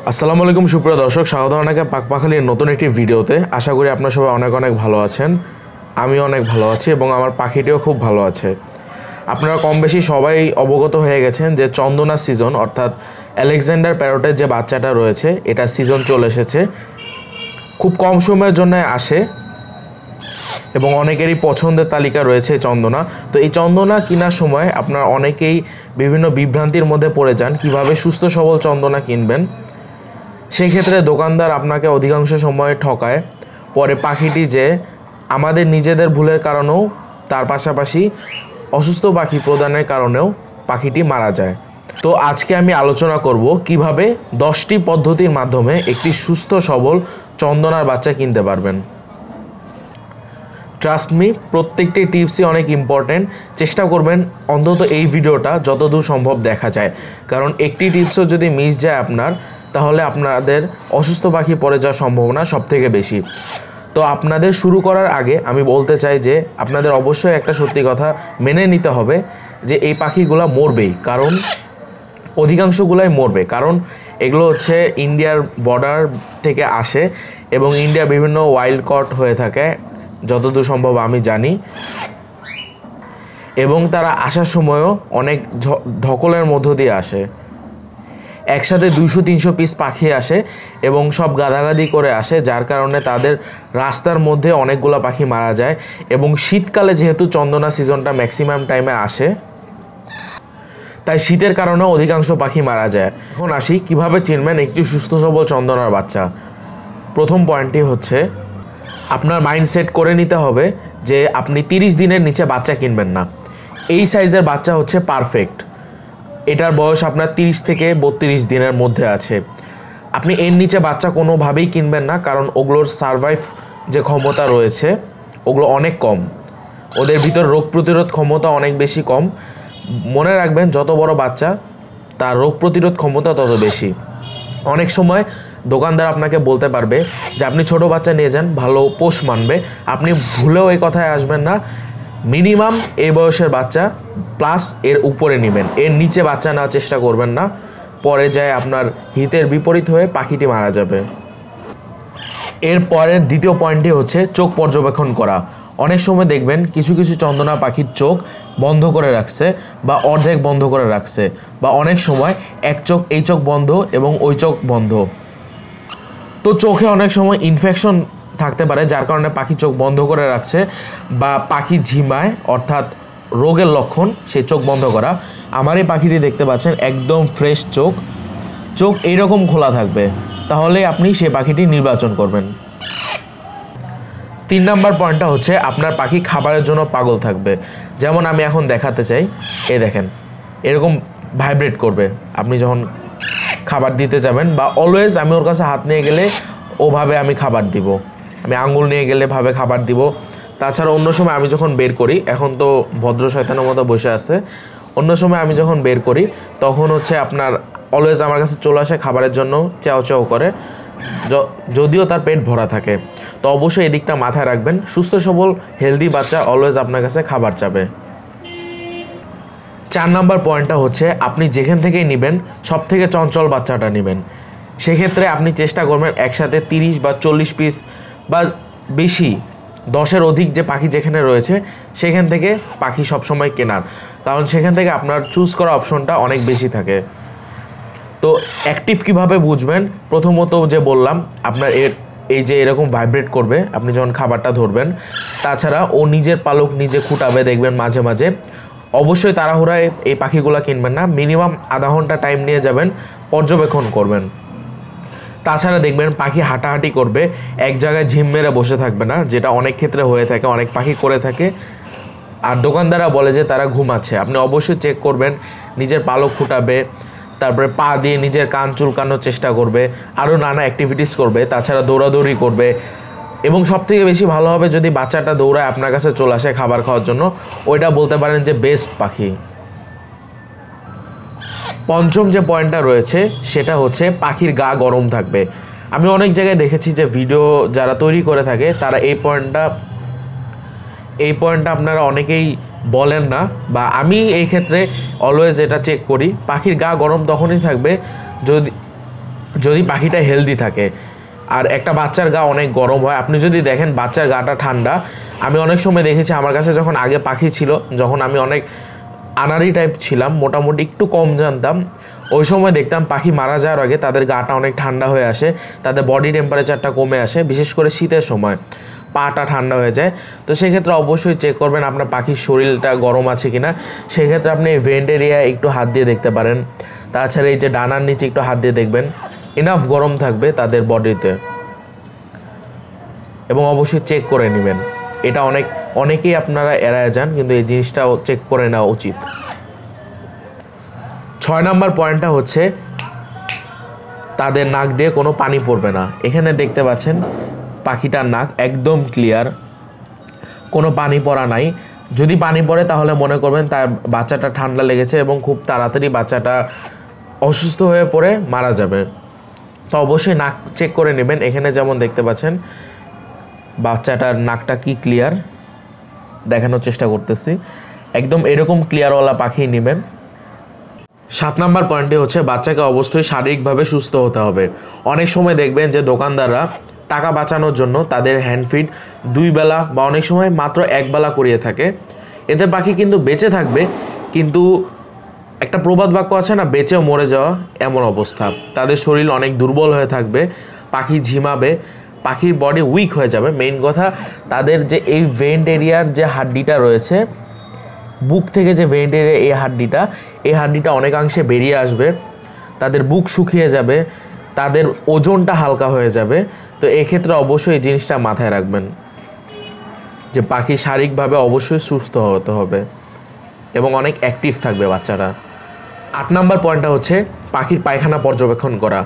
আসসালামু আলাইকুম সুপ্রিয় দর্শক, স্বাগত আপনাকে পাখপাখালির নতুন একটি ভিডিওতে। আশা করি আপনারা সবাই অনেক অনেক ভালো আছেন। আমিও অনেক ভালো আছি এবং আমার পাখিটিও খুব ভালো আছে। আপনারা কম বেশি সবাই অবগত হয়ে গেছেন যে চন্দনা সিজন অর্থাৎ আলেকজান্ডার প্যারটের যে বাচ্চাটা রয়েছে এটা সিজন চলে এসেছে। খুব কম সময়ের জন্য আসে এবং অনেকেরই পছন্দের তালিকা রয়েছে চন্দনা। তো এই চন্দনা কেনার সময় আপনারা অনেকেই বিভিন্ন বিভ্রান্তির মধ্যে পড়ে যান কিভাবে সুস্থ সবল চন্দনা কিনবেন। সেই ক্ষেত্রে দোকানদার আপনাকে অধিকাংশ সময় ঠকায়। পরে পাখিটি যে আমাদের নিজেদের ভুলের কারণেও তার পাশাপাশি অসুস্থ পাখি প্রদানের কারণেও পাখিটি মারা যায়। তো আজকে আমি আলোচনা করব কিভাবে 10টি পদ্ধতির মাধ্যমে একটি সুস্থ সবল চন্দনার বাচ্চা কিনতে পারবেন। ট্রাস্ট মি, প্রত্যেকটি টিপসই অনেক ইম্পর্টেন্ট। চেষ্টা করবেন অন্তত এই ভিডিওটা যতদূর সম্ভব দেখা যায়, কারণ একটি টিপসও যদি মিস যায় আপনার, তাহলে আপনাদের অসুস্থ পাখি পড়ে যাওয়ার সম্ভাবনা সবথেকে বেশি। তো আপনাদের শুরু করার আগে আমি বলতে চাই যে আপনাদের অবশ্যই একটা সত্যি কথা মেনে নিতে হবে যে এই পাখিগুলা মরবেই, কারণ অধিকাংশগুলাই মরবে, কারণ এগুলো হচ্ছে ইন্ডিয়ার বর্ডার থেকে আসে এবং ইন্ডিয়া বিভিন্ন ওয়াইল্ড কট হয়ে থাকে যতদূর সম্ভব আমি জানি, এবং তারা আসার সময়ও অনেক ধকলের মধ্য দিয়ে আসে। একসাথে 200-300 পিস পাখি আসে এবং সব গাদাগাদি করে আসে, যার কারণে তাদের রাস্তার মধ্যে অনেকগুলো পাখি মারা যায়। এবং শীতকালে যেহেতু চন্দনা সিজনটা ম্যাক্সিমাম টাইমে আসে, তাই শীতের কারণেও অধিকাংশ পাখি মারা যায়। এখন আসি কিভাবে চিনবেন একটি সুস্থ সবল চন্দনার বাচ্চা। প্রথম পয়েন্টটি হচ্ছে আপনার মাইন্ড সেট করে নিতে হবে যে আপনি 30 দিনের নিচে বাচ্চা কিনবেন না। এই সাইজের বাচ্চা হচ্ছে পারফেক্ট। এটার বয়স আপনার 30 থেকে 32 দিনের মধ্যে আছে। আপনি এর নিচে বাচ্চা কোনোভাবেই কিনবেন না, কারণ ওগুলোর সারভাইভ যে ক্ষমতা রয়েছে ওগুলো অনেক কম। ওদের ভিতর রোগ প্রতিরোধ ক্ষমতা অনেক বেশি কম। মনে রাখবেন, যত বড় বাচ্চা তার রোগ প্রতিরোধ ক্ষমতা তত বেশি। অনেক সময় দোকানদার আপনাকে বলতে পারবে যে আপনি ছোট বাচ্চা নিয়ে যান, ভালো পোষ মানবে। আপনি ভুলেও এই কথায় আসবেন না। মিনিমাম এই বয়সের বাচ্চা প্লাস এর উপরে নেবেন, এর নিচে বাচ্চা নেওয়ার চেষ্টা করবেন না। পরে যায় আপনার হিতের বিপরীত হয়ে পাখিটি মারা যাবে। এরপরের দ্বিতীয় পয়েন্টটি হচ্ছে চোখ পর্যবেক্ষণ করা। অনেক সময় দেখবেন কিছু কিছু চন্দনা পাখির চোখ বন্ধ করে রাখছে বা অর্ধেক বন্ধ করে রাখছে, বা অনেক সময় এক চোখ এই চোখ বন্ধ এবং ওই চোখ বন্ধ। তো চোখে অনেক সময় ইনফেকশন থাকতে পারে, যার কারণে পাখি চোখ বন্ধ করে রাখছে, বা পাখি ঝিমায় অর্থাৎ রোগের লক্ষণ সেই চোখ বন্ধ করা। আমার এই পাখিটি দেখতে পাচ্ছেন একদম ফ্রেশ চোখ, চোখ এইরকম খোলা থাকবে, তাহলে আপনি সেই পাখিটি নির্বাচন করবেন। 3 নাম্বার পয়েন্টটা হচ্ছে আপনার পাখি খাবারের জন্য পাগল থাকবে। যেমন আমি এখন দেখাতে চাই, এই দেখেন এরকম ভাইব্রেট করবে আপনি যখন খাবার দিতে যাবেন, বা অলওয়েজ আমি ওর কাছে হাত নিয়ে গেলে ওভাবে আমি খাবার দিব, আমি আঙুল নিয়ে গেলে ভাবে খাবার দিব। তাছাড়া অন্য সময় আমি যখন বের করি, এখন তো ভদ্র শয়তানের মতো বসে আছে, অন্য সময় আমি যখন বের করি তখন হচ্ছে আপনার অলওয়েজ আমার কাছে চলে আসে খাবারের জন্য, চাও চাও করে, যদিও তার পেট ভরা থাকে। তো অবশ্যই এদিকটা মাথায় রাখবেন। সুস্থ সবল হেলদি বাচ্চা অলওয়েজ আপনার কাছে খাবার চাবে। 4 নাম্বার পয়েন্টটা হচ্ছে আপনি যেখান থেকেই নেবেন সব থেকে চঞ্চল বাচ্চাটা নেবেন। সেক্ষেত্রে আপনি চেষ্টা করবেন একসাথে 30 বা 40 পিস বা বেশি 10-এর অধিক যে পাখি যেখানে রয়েছে সেখান থেকে পাখি সবসময় কেনার, কারণ সেখান থেকে আপনার চুজ করা অপশনটা অনেক বেশি থাকে। তো অ্যাক্টিভ কিভাবে বুঝবেন? প্রথমত যে বললাম, আপনার এই যে এরকম ভাইব্রেট করবে আপনি যখন খাবারটা ধরবেন। তাছাড়া ও নিজের পালক নিজে খুঁটাবে দেখবেন মাঝে মাঝে। অবশ্যই তাড়াহুড়ায় এই পাখিগুলো কিনবেন না, মিনিমাম আধা ঘন্টা টাইম নিয়ে যাবেন, পর্যবেক্ষণ করবেন। তাছাড়া দেখবেন পাখি হাঁটাহাঁটি করবে, এক জায়গায় ঝিম মেরে বসে থাকবে না, যেটা অনেক ক্ষেত্রে হয়ে থাকে, অনেক পাখি করে থাকে। আর দোকানদাররা বলে যে তারা ঘুমাচ্ছে। আপনি অবশ্যই চেক করবেন, নিজের পালক খুঁটাবে, তারপরে পা দিয়ে নিজের কান চুলকানোর চেষ্টা করবে, আরও নানা অ্যাক্টিভিটিস করবে, তাছাড়া দৌড়াদৌড়ি করবে। এবং সবথেকে বেশি ভালো হবে যদি বাচ্চাটা দৌড়ায় আপনার কাছে চলে আসে খাবার খাওয়ার জন্য, ওইটা বলতে পারেন যে বেস্ট পাখি। 5ম যে পয়েন্টটা রয়েছে সেটা হচ্ছে পাখির গা গরম থাকবে। আমি অনেক জায়গায় দেখেছি যে ভিডিও যারা তৈরি করে থাকে তারা এই পয়েন্টটা আপনারা অনেকেই বলেন না, বা আমি এই ক্ষেত্রে অলওয়েজ এটা চেক করি। পাখির গা গরম তখনই থাকবে যদি পাখিটা হেলদি থাকে। আর একটা বাচ্চার গা অনেক গরম হয়, আপনি যদি দেখেন বাচ্চার গাটা ঠান্ডা। আমি অনেক সময় দেখেছি আমার কাছে যখন আগে পাখি ছিল, যখন আমি অনেক আনারি টাইপ ছিলাম, মোটামুটি একটু কম জানতাম, ওই সময় দেখতাম পাখি মারা যাওয়ার আগে তাদের গাটা অনেক ঠান্ডা হয়ে আসে, তাদের বডি টেম্পারেচারটা কমে আসে, বিশেষ করে শীতের সময় পাটা ঠান্ডা হয়ে যায়। তো সেক্ষেত্রে অবশ্যই চেক করবেন আপনার পাখির শরীরটা গরম আছে কিনা। সেক্ষেত্রে আপনি ভেন্ট এরিয়ায় একটু হাত দিয়ে দেখতে পারেন। তাছাড়া এই যে ডানার নিচে একটু হাত দিয়ে দেখবেন, ইনাফ গরম থাকবে তাদের বডিতে। এবং অবশ্যই চেক করে নেবেন, এটা অনেকেই আপনারা এড়ায় যান, কিন্তু এই জিনিসটাও চেক করে নেওয়া উচিত। 6 নম্বর পয়েন্টটা হচ্ছে তাদের নাক দিয়ে কোনো পানি পড়বে না। এখানে দেখতে পাচ্ছেন পাখিটার নাক একদম ক্লিয়ার, কোনো পানি পড়া নাই। যদি পানি পড়ে তাহলে মনে করবেন তার বাচ্চাটা ঠান্ডা লেগেছে এবং খুব তাড়াতাড়ি বাচ্চাটা অসুস্থ হয়ে পড়ে মারা যাবে। তো অবশ্যই নাক চেক করে নেবেন। এখানে যেমন দেখতে পাচ্ছেন বাচ্চাটার নাকটা কি ক্লিয়ার, দেখানোর চেষ্টা করতেছি, একদম এরকম ক্লিয়ারওয়ালা পাখি নেবেন। 7 নম্বর পয়েন্টটি হচ্ছে বাচ্চাকে অবশ্যই শারীরিকভাবে সুস্থ হতে হবে। অনেক সময় দেখবেন যে দোকানদাররা টাকা বাঁচানোর জন্য তাদের হ্যান্ড ফিড 2 বেলা বা অনেক সময় মাত্র 1 বেলা করিয়ে থাকে। এতে পাখি কিন্তু বেঁচে থাকবে, কিন্তু একটা প্রবাদ বাক্য আছে না, বেঁচেও মরে যাওয়া, এমন অবস্থা। তাদের শরীর অনেক দুর্বল হয়ে থাকবে, পাখি ঝিমাবে, পাখির বডি উইক হয়ে যাবে। মেইন কথা তাদের যে এই ভেন্ট এরিয়ার যে হাড্ডিটা রয়েছে, বুক থেকে যে ভেন্ট এরিয়া এই হাড্ডিটা অনেকাংশে বেরিয়ে আসবে, তাদের বুক শুকিয়ে যাবে, তাদের ওজনটা হালকা হয়ে যাবে। তো এক্ষেত্রে অবশ্যই এই জিনিসটা মাথায় রাখবেন যে পাখি শারীরিকভাবে অবশ্যই সুস্থ হতে হবে এবং অনেক অ্যাক্টিভ থাকবে বাচ্চারা। 8 নম্বর পয়েন্টটা হচ্ছে পাখির পায়খানা পর্যবেক্ষণ করা।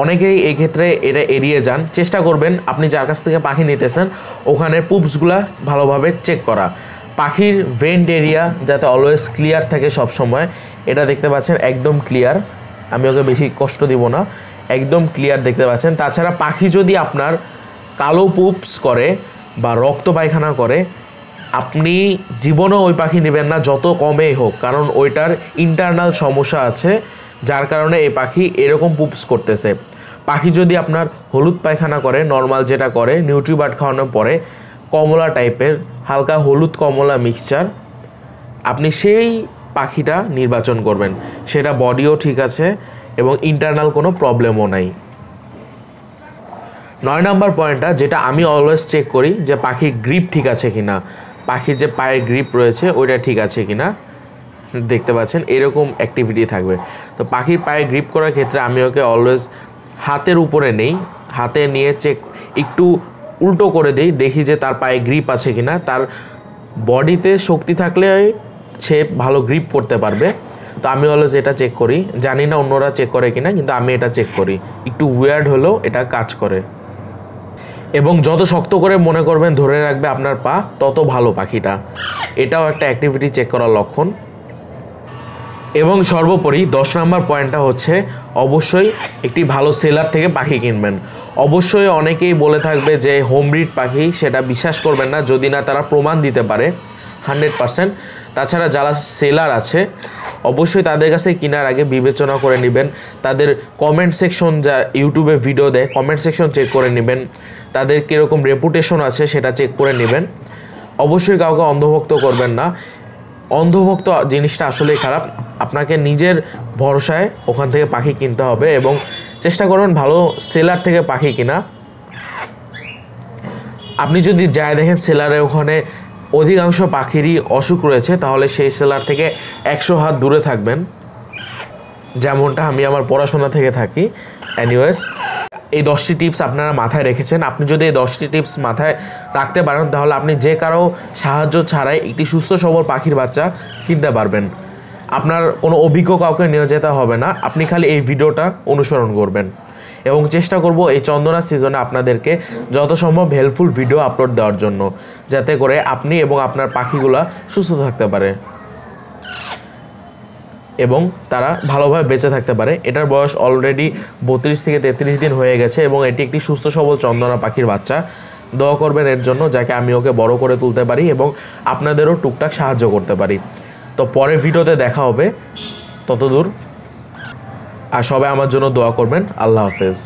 অনেকেই এই ক্ষেত্রে এটা এড়িয়ে যান। চেষ্টা করবেন আপনি যার কাছ থেকে পাখি নিতেছেন ওখানের পুপসগুলা ভালোভাবে চেক করা। পাখির ভেন্ট এরিয়া যাতে অলওয়েজ ক্লিয়ার থাকে সব সময়। এটা দেখতে পাচ্ছেন একদম ক্লিয়ার, আমি ওকে বেশি কষ্ট দিব না, একদম ক্লিয়ার দেখতে পাচ্ছেন। তাছাড়া পাখি যদি আপনার কালো পুপস করে বা রক্ত পায়খানা করে, আপনি জীবনেও ওই পাখি নেবেন না, যত কমেই হোক, কারণ ওইটার ইন্টারনাল সমস্যা আছে যার কারণে এই পাখি এরকম পুপস করতেছে। পাখি যদি আপনার হলুদ পায়খানা করে, নর্মাল যেটা করে নিউট্রিবার্ড খাওয়ানোর পরে, কমলা টাইপের হালকা হলুদ কমলা মিক্সচার, আপনি সেই পাখিটা নির্বাচন করবেন। সেটা বডিও ঠিক আছে এবং ইন্টারনাল কোনো প্রবলেমও নাই। 9 নম্বর পয়েন্টটা যেটা আমি অলওয়েজ চেক করি যে পাখির গ্রিপ ঠিক আছে কিনা, পাখির যে পায়ের গ্রিপ রয়েছে ওইটা ঠিক আছে কিনা। দেখতে পাচ্ছেন এরকম অ্যাক্টিভিটি থাকবে। তো পাখির পায়ে গ্রিপ করার ক্ষেত্রে আমি ওকে অলওয়েজ হাতের উপরে নেই, হাতে নিয়ে চেক একটু উল্টো করে দিই, দেখি যে তার পায়ে গ্রিপ আছে কিনা। তার বডিতে শক্তি থাকলে সে ভালো গ্রিপ করতে পারবে। তো আমি অলওয়েজ এটা চেক করি, জানি না অন্যরা চেক করে কিনা, কিন্তু আমি এটা চেক করি। একটু উইয়ার্ড হলেও এটা কাজ করে। এবং যত শক্ত করে মনে করবেন ধরে রাখবে আপনার পা, তত ভালো পাখিটা। এটাও একটা অ্যাক্টিভিটি চেক করার লক্ষণ। এবং সর্বোপরি 10 নম্বর পয়েন্টটা হচ্ছে অবশ্যই একটি ভালো সেলার থেকে পাখি কিনবেন। অবশ্যই অনেকেই বলে থাকবে যে হোম ব্রিড পাখি, সেটা বিশ্বাস করবেন না যদি না তারা প্রমাণ দিতে পারে 100%। তাছাড়া যারা সেলার আছে অবশ্যই তাদের কাছে কেনার আগে বিবেচনা করে নেবেন। তাদের কমেন্ট সেকশন, যা ইউটিউবে ভিডিও দেয় কমেন্ট সেকশন চেক করে নেবেন, তাদের কীরকম রেপুটেশন আছে সেটা চেক করে নেবেন। অবশ্যই কাউকে অন্ধভক্ত করবেন না, অন্ধভক্ত জিনিসটা আসলেই খারাপ। আপনাকে নিজের ভরসায় ওখান থেকে পাখি কিনতে হবে এবং চেষ্টা করবেন ভালো সেলার থেকে পাখি কিনা। আপনি যদি যায় দেখেন সেলারে ওখানে অধিকাংশ পাখিরই অসুখ রয়েছে, তাহলে সেই সেলার থেকে 100 হাত দূরে থাকবেন, যেমনটা আমি আমার পড়াশোনা থেকে থাকি। এনিওয়েজ, এই 10টি টিপস আপনারা মাথায় রেখেছেন। আপনি যদি এই 10টি টিপস মাথায় রাখতে পারেন তাহলে আপনি যে কারো সাহায্য ছাড়াই একটি সুস্থ সবল পাখির বাচ্চা কিনতে পারবেন। আপনার কোনো অভিজ্ঞ কাউকে নিয়ে যেতে হবে না, আপনি খালি এই ভিডিওটা অনুসরণ করবেন। এবং চেষ্টা করব এই চন্দনা সিজনে আপনাদেরকে যত সম্ভব হেল্পফুল ভিডিও আপলোড দেওয়ার জন্য, যাতে করে আপনি এবং আপনার পাখিগুলা সুস্থ থাকতে পারে এবং তারা ভালোভাবে বেঁচে থাকতে পারে। এটার বয়স অলরেডি 32 থেকে 33 দিন হয়ে গেছে এবং এটি একটি সুস্থ সবল চন্দনা পাখির বাচ্চা। দোয়া করবেন এর জন্য, যাকে আমি ওকে বড় করে তুলতে পারি এবং আপনাদেরও টুকটাক সাহায্য করতে পারি। তো পরের ভিডিওতে দেখা হবে, ততদূর আর সবাই আমার জন্য দোয়া করবেন। আল্লাহ হাফেজ।